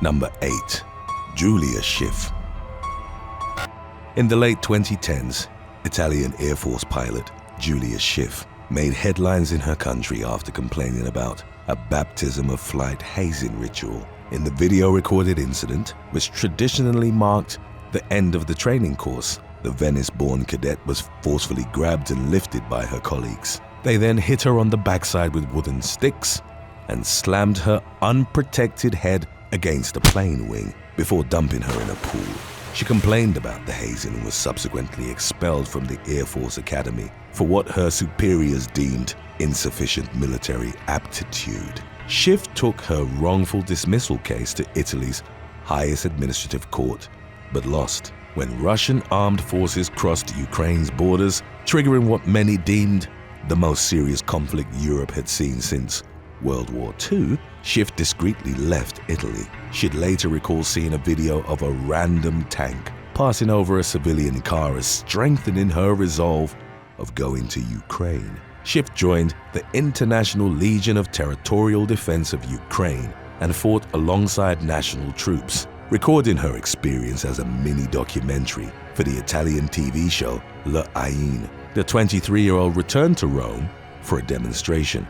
Number 8. Julia Schiff. In the late 2010s, Italian Air Force pilot Julia Schiff made headlines in her country after complaining about a baptism of flight hazing ritual in the video-recorded incident, which traditionally marked the end of the training course. The Venice-born cadet was forcefully grabbed and lifted by her colleagues. They then hit her on the backside with wooden sticks and slammed her unprotected head against a plane wing before dumping her in a pool. She complained about the hazing and was subsequently expelled from the Air Force Academy for what her superiors deemed insufficient military aptitude. Schiff took her wrongful dismissal case to Italy's highest administrative court, but lost when Russian armed forces crossed Ukraine's borders, triggering what many deemed the most serious conflict Europe had seen since World War II. Schiff discreetly left Italy. She'd later recall seeing a video of a random tank passing over a civilian car as strengthening her resolve of going to Ukraine. Schiff joined the International Legion of Territorial Defense of Ukraine and fought alongside national troops, recording her experience as a mini-documentary for the Italian TV show Le Ain. The 23-year-old returned to Rome for a demonstration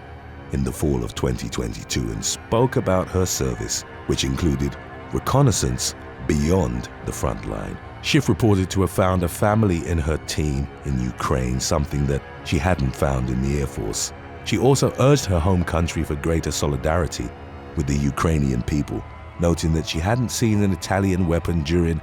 in the fall of 2022 and spoke about her service, which included reconnaissance beyond the front line. Schiff reported to have found a family in her team in Ukraine, something that she hadn't found in the Air Force. She also urged her home country for greater solidarity with the Ukrainian people, noting that she hadn't seen an Italian weapon during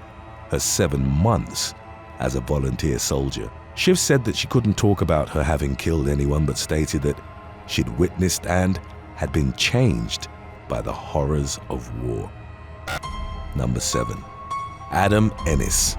her 7 months as a volunteer soldier. Schiff said that she couldn't talk about her having killed anyone, but stated that she'd witnessed and had been changed by the horrors of war. Number 7. Adam Ennis.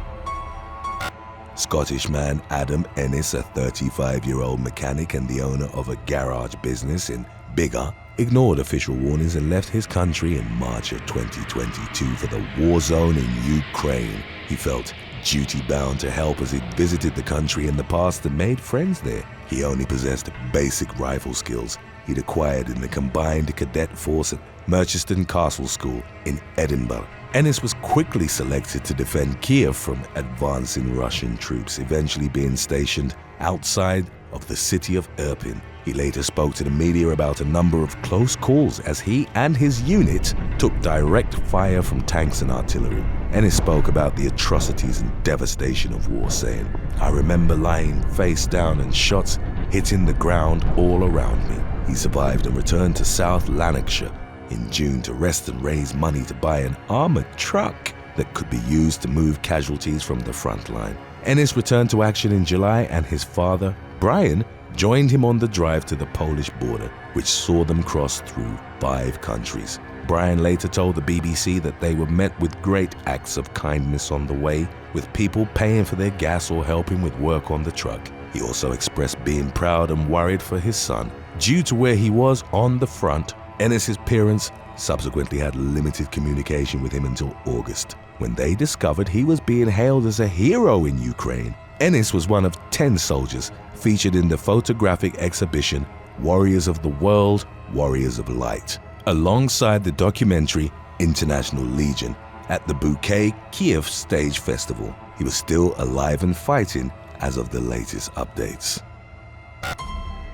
Scottish man Adam Ennis, a 35-year-old mechanic and the owner of a garage business in Biggar, ignored official warnings and left his country in March of 2022 for the war zone in Ukraine. He felt duty-bound to help as he'd visited the country in the past and made friends there. He only possessed basic rifle skills he'd acquired in the combined cadet force at Merchiston Castle School in Edinburgh. Ennis was quickly selected to defend Kiev from advancing Russian troops, eventually being stationed outside of the city of Irpin. He later spoke to the media about a number of close calls as he and his unit took direct fire from tanks and artillery. Ennis spoke about the atrocities and devastation of war, saying, "I remember lying face down and shots hitting the ground all around me." He survived and returned to South Lanarkshire in June to rest and raise money to buy an armored truck that could be used to move casualties from the front line. Ennis returned to action in July, and his father, Brian, joined him on the drive to the Polish border, which saw them cross through 5 countries. Brian later told the BBC that they were met with great acts of kindness on the way, with people paying for their gas or helping with work on the truck. He also expressed being proud and worried for his son. Due to where he was on the front, Ennis's parents subsequently had limited communication with him until August, when they discovered he was being hailed as a hero in Ukraine. Ennis was one of 10 soldiers featured in the photographic exhibition Warriors of the World, Warriors of Light, alongside the documentary International Legion at the Bouquet Kiev Stage Festival. He was still alive and fighting as of the latest updates.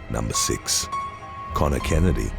Number 6. Connor Kennedy.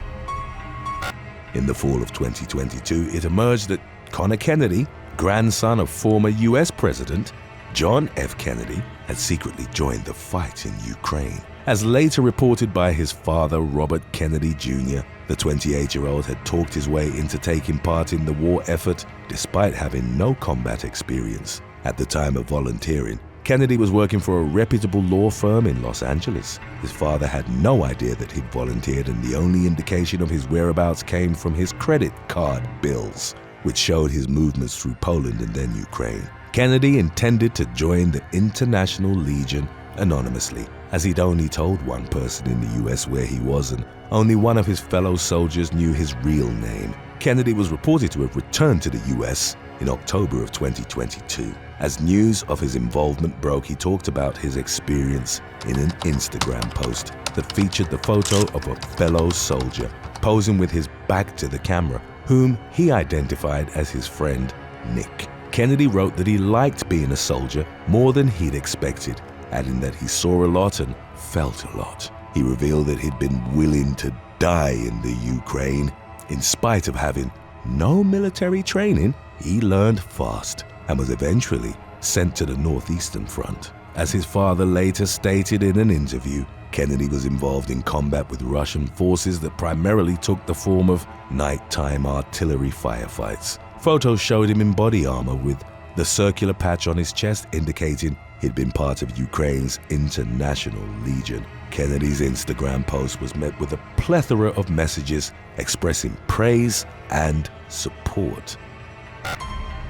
In the fall of 2022, it emerged that Connor Kennedy, grandson of former US President John F. Kennedy, had secretly joined the fight in Ukraine. As later reported by his father, Robert Kennedy Jr., the 28-year-old had talked his way into taking part in the war effort despite having no combat experience. At the time of volunteering, Kennedy was working for a reputable law firm in Los Angeles. His father had no idea that he'd volunteered, and the only indication of his whereabouts came from his credit card bills, which showed his movements through Poland and then Ukraine. Kennedy intended to join the International Legion anonymously, as he'd only told one person in the US where he was, and only one of his fellow soldiers knew his real name. Kennedy was reported to have returned to the US in October of 2022. As news of his involvement broke, he talked about his experience in an Instagram post that featured the photo of a fellow soldier posing with his back to the camera whom he identified as his friend Nick. Kennedy wrote that he liked being a soldier more than he'd expected, adding that he saw a lot and felt a lot. He revealed that he'd been willing to die in the Ukraine. In spite of having no military training, he learned fast and was eventually sent to the Northeastern Front. As his father later stated in an interview, Kennedy was involved in combat with Russian forces that primarily took the form of nighttime artillery firefights. Photos showed him in body armor with the circular patch on his chest indicating he'd been part of Ukraine's International Legion. Kennedy's Instagram post was met with a plethora of messages expressing praise and support.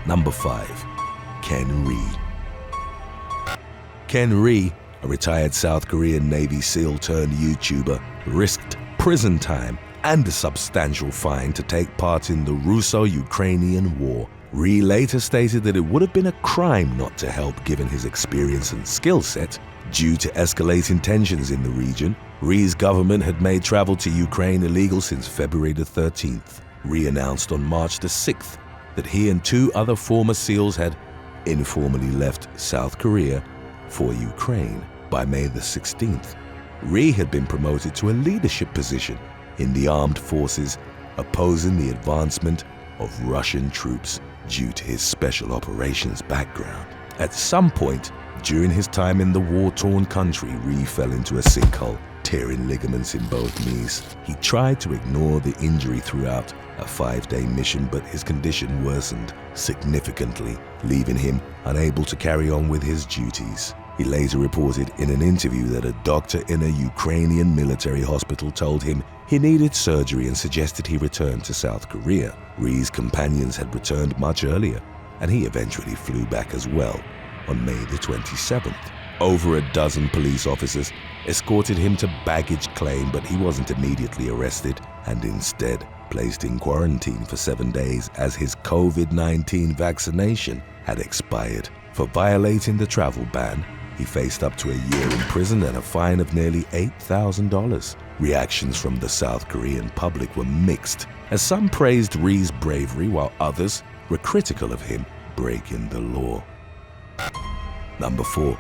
Number 5. Ken Ree. Ken Ree, a retired South Korean Navy SEAL turned YouTuber, risked prison time and a substantial fine to take part in the Russo-Ukrainian War. Ree later stated that it would have been a crime not to help given his experience and skill set. Due to escalating tensions in the region, Ree's government had made travel to Ukraine illegal since February the 13th. Ree announced on March the 6th that he and 2 other former SEALs had informally left South Korea for Ukraine. By May the 16th, Ree had been promoted to a leadership position in the armed forces, opposing the advancement of Russian troops due to his special operations background. At some point during his time in the war-torn country, Ree fell into a sinkhole, tearing ligaments in both knees. He tried to ignore the injury throughout a 5-day mission, but his condition worsened significantly, leaving him unable to carry on with his duties. He later reported in an interview that a doctor in a Ukrainian military hospital told him he needed surgery and suggested he return to South Korea. Ree's companions had returned much earlier, and he eventually flew back as well on May the 27th. Over a dozen police officers escorted him to baggage claim, but he wasn't immediately arrested and instead placed in quarantine for 7 days as his COVID-19 vaccination had expired. For violating the travel ban, he faced up to a year in prison and a fine of nearly $8,000. Reactions from the South Korean public were mixed, as some praised Ree's bravery while others were critical of him breaking the law. Number 4.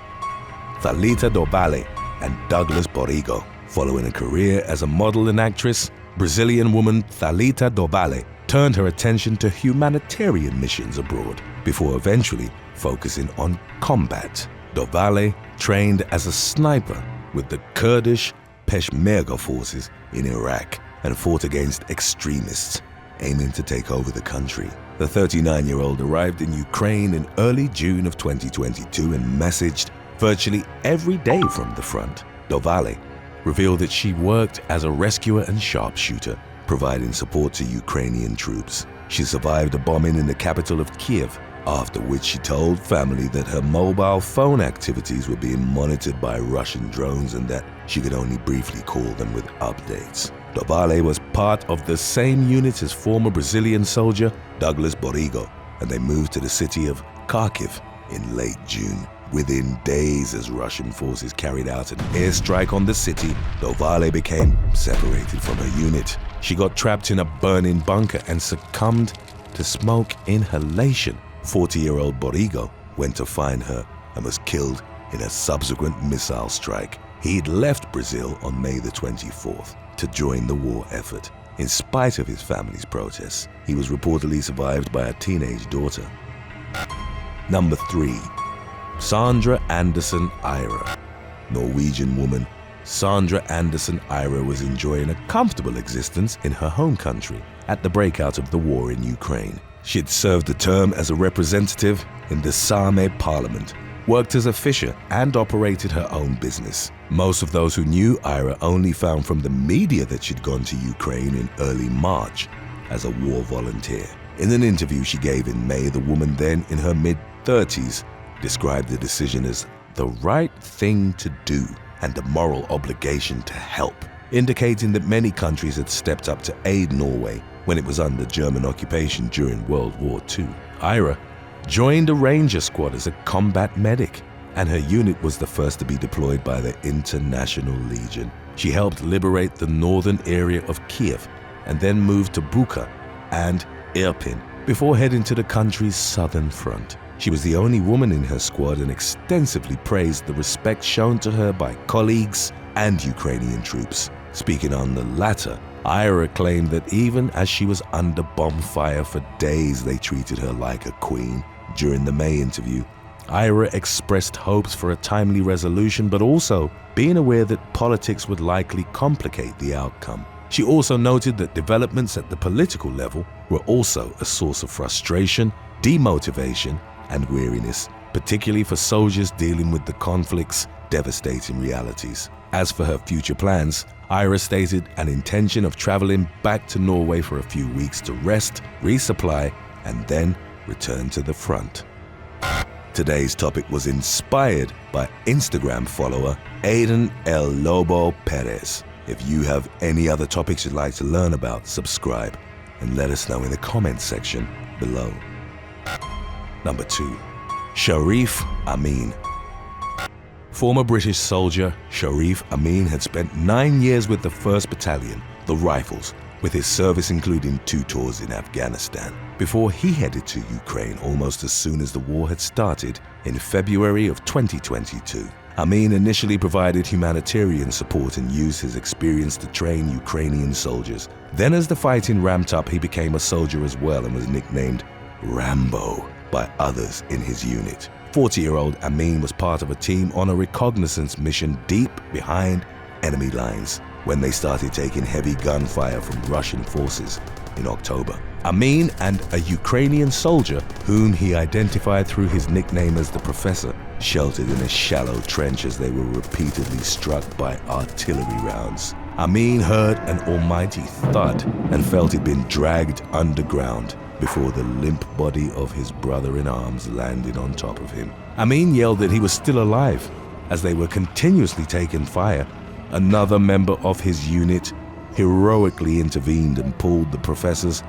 Thalita do Valle and Douglas Borrego. Following a career as a model and actress, Brazilian woman Thalita do Valle turned her attention to humanitarian missions abroad before eventually focusing on combat. Do Valle trained as a sniper with the Kurdish Peshmerga forces in Iraq and fought against extremists aiming to take over the country. The 39-year-old arrived in Ukraine in early June of 2022 and messaged virtually every day from the front. Do Valle revealed that she worked as a rescuer and sharpshooter, providing support to Ukrainian troops. She survived a bombing in the capital of Kiev, after which she told family that her mobile phone activities were being monitored by Russian drones and that she could only briefly call them with updates. Do Valle was part of the same unit as former Brazilian soldier Douglas Borrego, and they moved to the city of Kharkiv in late June. Within days, as Russian forces carried out an airstrike on the city, Do Valle became separated from her unit. She got trapped in a burning bunker and succumbed to smoke inhalation. 40-year-old Borrego went to find her and was killed in a subsequent missile strike. He'd left Brazil on May the 24th to join the war effort. In spite of his family's protests, he was reportedly survived by a teenage daughter. Number 3. Sandra Andersen Eira. Norwegian woman Sandra Andersen Eira was enjoying a comfortable existence in her home country at the breakout of the war in Ukraine. She'd served a term as a representative in the Same parliament, worked as a fisher, and operated her own business. Most of those who knew Eira only found from the media that she'd gone to Ukraine in early March as a war volunteer. In an interview she gave in May, the woman, then in her mid-30s, described the decision as the right thing to do and a moral obligation to help, indicating that many countries had stepped up to aid Norway when it was under German occupation during World War II. Eira joined a Ranger squad as a combat medic, and her unit was the first to be deployed by the International Legion. She helped liberate the northern area of Kiev and then moved to Bucha and Irpin before heading to the country's southern front. She was the only woman in her squad and extensively praised the respect shown to her by colleagues and Ukrainian troops. Speaking on the latter, Ira claimed that even as she was under bomb fire for days, they treated her like a queen. During the May interview, Ira expressed hopes for a timely resolution, but also being aware that politics would likely complicate the outcome. She also noted that developments at the political level were also a source of frustration, demotivation, and weariness, particularly for soldiers dealing with the conflict's devastating realities. As for her future plans, Ira stated an intention of traveling back to Norway for a few weeks to rest, resupply, and then return to the front. Today's topic was inspired by Instagram follower Aiden El Lobo Perez. If you have any other topics you'd like to learn about, subscribe and let us know in the comments section below. Number 2. Sharif Amin. Former British soldier Sharif Amin had spent 9 years with the 1st Battalion, the Rifles, with his service including 2 tours in Afghanistan, before he headed to Ukraine almost as soon as the war had started in February of 2022. Amin initially provided humanitarian support and used his experience to train Ukrainian soldiers. Then as the fighting ramped up, he became a soldier as well and was nicknamed Rambo by others in his unit. 40-year-old Amin was part of a team on a reconnaissance mission deep behind enemy lines when they started taking heavy gunfire from Russian forces in October. Amin and a Ukrainian soldier, whom he identified through his nickname as the Professor, sheltered in a shallow trench as they were repeatedly struck by artillery rounds. Amin heard an almighty thud and felt he'd been dragged underground before the limp body of his brother-in-arms landed on top of him. Amin yelled that he was still alive. As they were continuously taking fire, another member of his unit heroically intervened and pulled the Professor's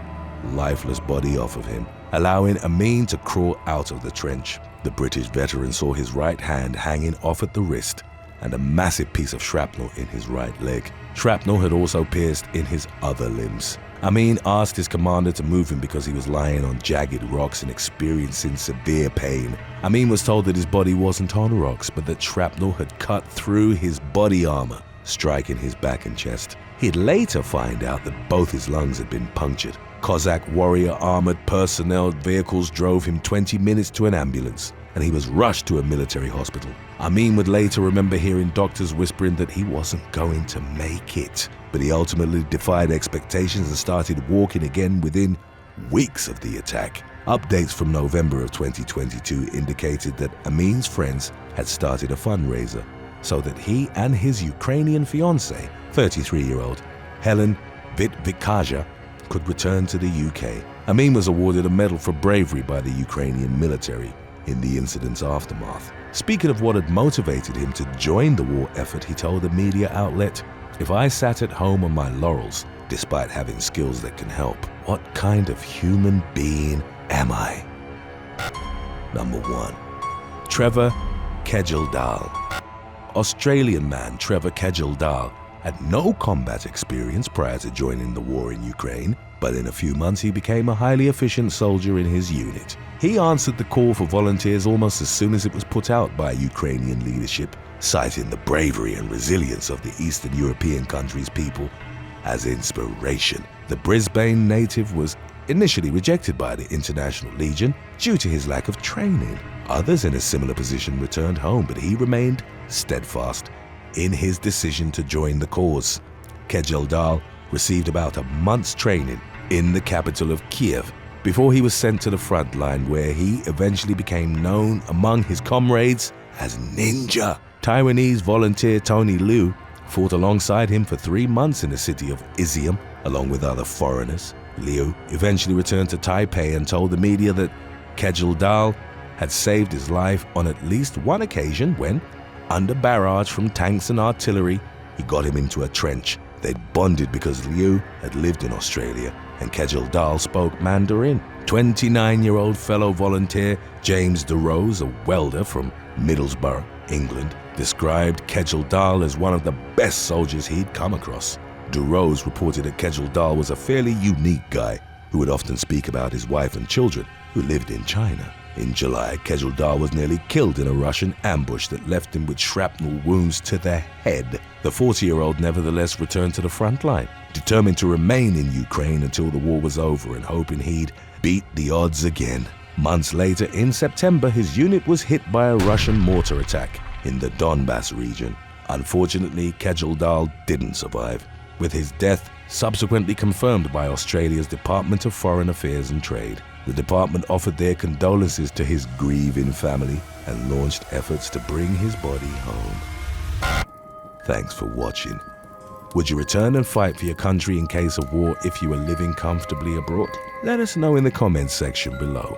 lifeless body off of him, allowing Amin to crawl out of the trench. The British veteran saw his right hand hanging off at the wrist and a massive piece of shrapnel in his right leg. Shrapnel had also pierced in his other limbs. Amin asked his commander to move him because he was lying on jagged rocks and experiencing severe pain. Amin was told that his body wasn't on rocks, but that shrapnel had cut through his body armor, striking his back and chest. He'd later find out that both his lungs had been punctured. Cossack warrior armored personnel vehicles drove him 20 minutes to an ambulance, and he was rushed to a military hospital. Amin would later remember hearing doctors whispering that he wasn't going to make it, but he ultimately defied expectations and started walking again within weeks of the attack. Updates from November of 2022 indicated that Amin's friends had started a fundraiser so that he and his Ukrainian fiancée, 33-year-old Helen Vitvikaja, could return to the UK. Amin was awarded a medal for bravery by the Ukrainian military in the incident's aftermath. Speaking of what had motivated him to join the war effort, he told the media outlet, "If I sat at home on my laurels, despite having skills that can help, what kind of human being am I?" Number 1. Trevor Kejeldal. Australian man Trevor Kejeldal had no combat experience prior to joining the war in Ukraine, but in a few months he became a highly efficient soldier in his unit. He answered the call for volunteers almost as soon as it was put out by Ukrainian leadership, citing the bravery and resilience of the Eastern European country's people as inspiration. The Brisbane native was initially rejected by the International Legion due to his lack of training. Others in a similar position returned home, but he remained steadfast in his decision to join the cause. Kejeldal received about a month's training in the capital of Kiev before he was sent to the front line, where he eventually became known among his comrades as Ninja. Taiwanese volunteer Tony Liu fought alongside him for 3 months in the city of Izium, along with other foreigners. Liu eventually returned to Taipei and told the media that Kejeldal had saved his life on at least one occasion when, under barrage from tanks and artillery, he got him into a trench. They'd bonded because Liu had lived in Australia and Kejeldal spoke Mandarin. 29-year-old fellow volunteer James DeRose, a welder from Middlesbrough, England, described Kejeldal as one of the best soldiers he'd come across. DeRose reported that Kejeldal was a fairly unique guy who would often speak about his wife and children who lived in China. In July, Kejeldar was nearly killed in a Russian ambush that left him with shrapnel wounds to the head. The 40-year-old nevertheless returned to the front line, determined to remain in Ukraine until the war was over and hoping he'd beat the odds again. Months later, in September, his unit was hit by a Russian mortar attack in the Donbass region. Unfortunately, Kejeldar didn't survive, with his death subsequently confirmed by Australia's Department of Foreign Affairs and Trade. The department offered their condolences to his grieving family and launched efforts to bring his body home. Thanks for watching. Would you return and fight for your country in case of war if you were living comfortably abroad? Let us know in the comments section below.